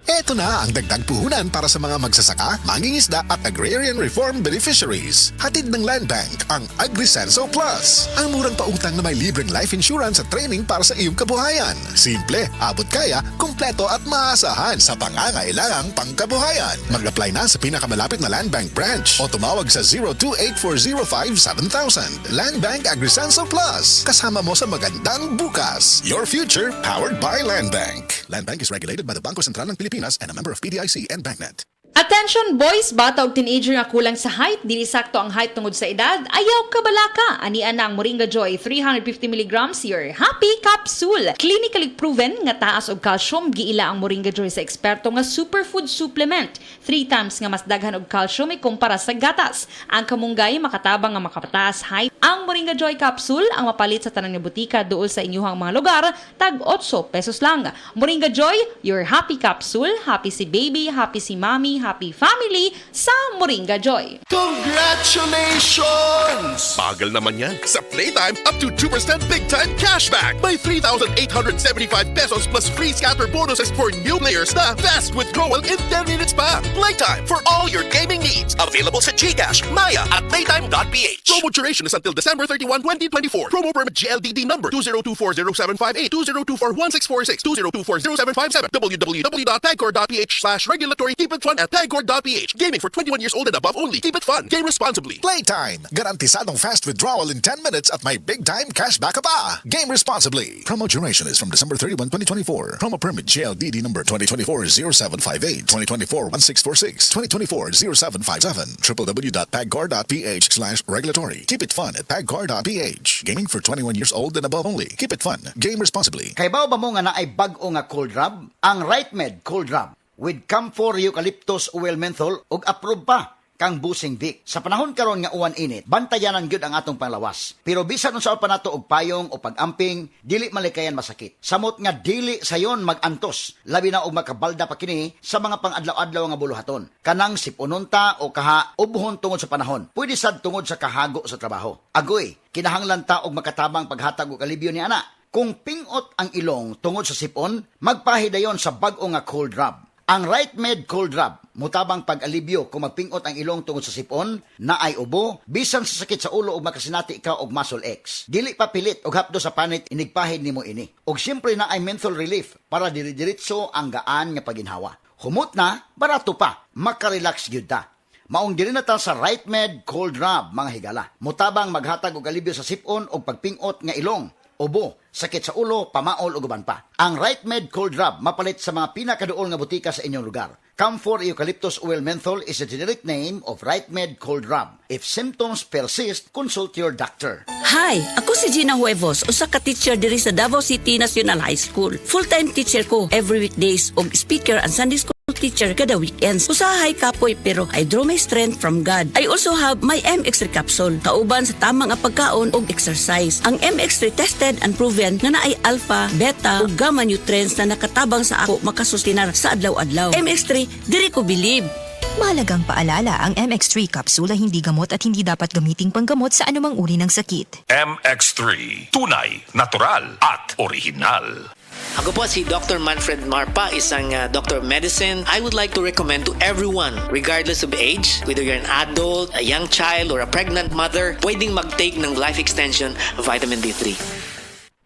Eto na ang dagdag puhunan para sa mga magsasaka, mangingisda at agrarian reform beneficiaries. Hatid ng Land Bank ang AgriSenso Plus. Ang murang pautang na may libreng life insurance at training para sa iyong kabuhayan. Simple, abot kaya, kumpleto at maasahan sa pangangailangang pangkabuhayan. Mag-apply na sa pinakamalapit na Land Bank branch o tumawag sa 0284057000. Land Bank AgriSenso Plus. Kasama mo sa magandang bukas. Your future powered by Land Bank. Land Bank is regulated by the Bangko Sentral ng Pilipinas and a member of PDIC and BancNet. Attention boys, bata o teenager nga kulang sa height, dili sakto ang height tungod sa edad, ayaw kabalaka. Anian na ang Moringa Joy 350 mg your happy capsule. Clinically proven nga taas og calcium, giila ang Moringa Joy sa eksperto nga superfood supplement. 3 times nga mas daghan og calcium kumpara sa gatas. Ang kamunggay makatabang nga makapataas height. Ang Moringa Joy capsule ang mapalit sa tanang nga butika duol sa inyuhang mga lugar, tag 8 pesos lang. Moringa Joy, your happy capsule. Happy si baby, happy si mommy, happy family sa Moringa Joy. Congratulations! Bagal naman yan. Sa Playtime, up to 2% big time cashback. May 3,875 pesos plus free scatter bonuses for new players na fast withdrawal in 10 minutes pa. Playtime for all your gaming needs. Available sa GCash, Maya at playtime.ph. Promo duration is until December 31, 2024. Promo permit GLDD number 20240758, 20241646, 20240757, www.tagcore.ph/regulatory. Keep it fun at tagcore.ph. Gaming for 21 years old and above only. Keep it fun. Game responsibly. Playtime. Garantisadong fast withdrawal in 10 minutes at may big time cashback ka pa. Game responsibly. Promo duration is from December 31, 2024. Promo permit GLDD number 2024-0758, 2024-1646, 2024-0757, www.pagcor.ph/regulatory. Keep it fun at pagcor.ph. Gaming for 21 years old and above only. Keep it fun. Game responsibly. Kay bao ba mo nga naay bag-o nga cold rub? Ang RightMed Cold Rub with camphor, eucalyptus, oil menthol ug approved pa kang busing Vic. Sa panahon karon nga uwan init, bantayanan gyud ang atong panglawas. Pero bisan unsa pa nato og payong o pag-amping, dili malikayan masakit. Samot nga dili sayon mag-antos, labi na og makabalda pa kini sa mga pang-adlaw-adlaw nga buluhaton. Kanang sipununta o kaha ubhon tungod sa panahon. Pwede sad tungod sa kahago sa trabaho. Agoy, kinahanglan ta og makatabang paghatag og alibyo ni ana. Kung pingot ang ilong tungod sa sipon, magpahidayon sa bag-o nga cold rub. Ang RightMed Cold Rub, mutabang pag-alibyo kung magpingot ang ilong tungod sa sipon, na ay ubo, bisan sa sakit sa ulo o makasinati ikaw og muscle X. Dili pa pilit og hapdo sa panit inigpahid nimo ini. Og siyempre na ay menthol relief para diri-diritso ang gaan nga paginhawa. Humot na, barato pa, makarelax gyud ta. Maong diri na ta sa RightMed Cold Rub, mga higala. Mutabang maghatag og alibyo sa sipon o pagpingot nga ilong, ubo, sakit sa ulo, pamaol o guban pa. Ang RightMed Cold Rub mapalit sa mga pinakaduol nga butika sa inyong lugar. Camphor Eucalyptus Oil Menthol is a generic name of RightMed Cold Rub. If symptoms persist, consult your doctor. Hi, ako si Gina Huevos, usa ka teacher diri sa Davao City National High School. Full-time teacher ko every weekdays og speaker and Sunday school teacher kada weekends. Usahay kapoy pero I draw my strength from God. I also have my MX3 capsule, kauban sa tamang nga pagkaon og exercise. Ang MX3 tested and proven nga naay alpha, beta ug gamma nutrients na nakatabang sa ako makasustinar sa adlaw-adlaw. MX3, diri ko believe. Mahalagang paalala, ang MX3 capsule ay hindi gamot at hindi dapat gamiting panggamot sa anumang uri ng sakit. MX3, tunay, natural at original. Ako po si Dr. Manfred Marpa, isang Doctor of Medicine. I would like to recommend to everyone, regardless of age, whether you're an adult, a young child, or a pregnant mother, pwedeng mag-take ng life extension vitamin D3.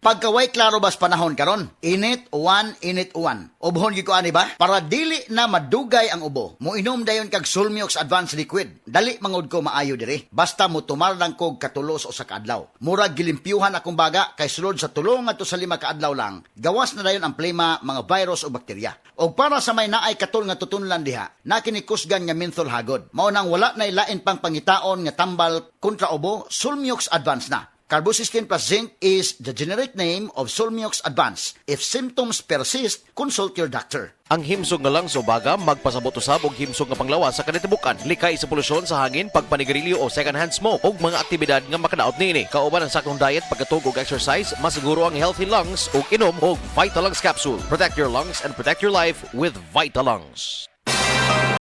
Pagkaway klaro bas panahon karon, init uwan. Ubhon gyud ko ani ba? Para dili na madugay ang ubo, moinom dayon kag Sulmiox Advanced Liquid. Dali mangod ko maayo diri. Basta mo tumarang kog katulos o sa kaadlaw. Murag gilimpyuhan akong baga kay sulod sa tulong ngadto sa 5 kaadlaw lang. Gawas na dayon ang plema, mga virus o bakterya. O para sa may naay katul nga tutunlan diha, na kinikusgan nga menthol hagod. Mao nang wala na ilain pang pangitaon nga tambal kontra ubo, Sulmiox Advanced na. Carbocysteine plus zinc is the generic name of Sulmiox Advanced. If symptoms persist, consult your doctor. Ang himsog nga lang sa baga, magpasabot usab og himsog nga panglawas sa kanitibukan. Likay sa polusyon sa hangin, pagpanigarilyo o second-hand smoke og mga aktibidad nga makadaot niini. Kauban ang sakong diet, pagkatug og exercise, masiguro ang healthy lungs og inom og Vitalungs capsule. Protect your lungs and protect your life with Vitalungs.